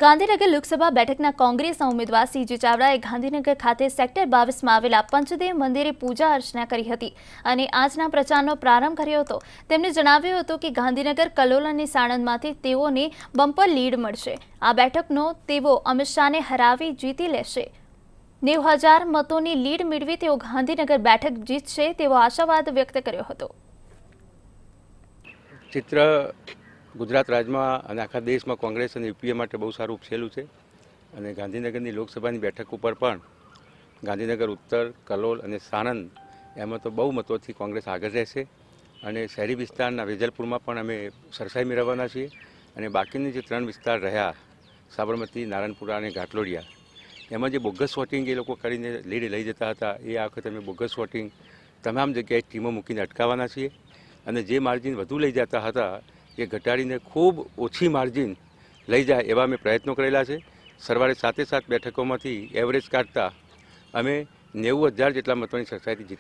ગાંધીનગર લોકસભા બેઠકના કોંગ્રેસના ઉમેદવાર સીજી ચાવડાએ ગાંધીનગર ખાતે સેક્ટર 22માં આવેલા પંચદેવ મંદિરે પૂજા અર્ચના કરી હતી અને આજના પ્રચારનો પ્રારંભ કર્યો હતો। તેમણે જણાવ્યું હતું કે ગાંધીનગર, કલોલ અને સાણંદમાંથી તેઓને બમ્પર લીડ મળશે। આ બેઠકનો તેઓ અમિત શાહને હરાવી જીતી લેશે। 90,000 મતોની લીડ મેળવી તેઓ ગાંધીનગર બેઠક જીતશે તેવો આશાવાદ વ્યક્ત કર્યો હતો। ચિત્ર ગુજરાત રાજ્યમાં અને આખા દેશમાં કોંગ્રેસ અને યુપીએ માટે બહુ સારું ઉપસેલું છે અને ગાંધીનગરની લોકસભાની બેઠક ઉપર પણ ગાંધીનગર ઉત્તર, કલોલ અને સાણંદ એમાં તો બહુ મતોથી કોંગ્રેસ આગળ રહેશે અને શહેરી વિસ્તારના વેજલપુરમાં પણ અમે સરસાઈ મેળવવાના છીએ અને બાકીની જે 3 વિસ્તાર રહ્યા સાબરમતી, નારણપુરા અને ઘાટલોડિયા એમાં જે બોગસ વોટિંગ એ લોકો કરીને લીડ લઈ જતા હતા એ આ વખતે અમે બોગસ વોટિંગ તમામ જગ્યાએ ટીમો મૂકીને અટકાવવાના છીએ અને જે માર્જિન વધુ લઈ જતા હતા એ ઘટાડીને ખૂબ ઓછી માર્જિન લઈ જાય એવા અમે પ્રયત્નો કરેલા છે। સરવાળે 7 બેઠકોમાંથી એવરેજ કાઢતા અમે 90,000 જેટલા મતોની સરસાઈથી જીતી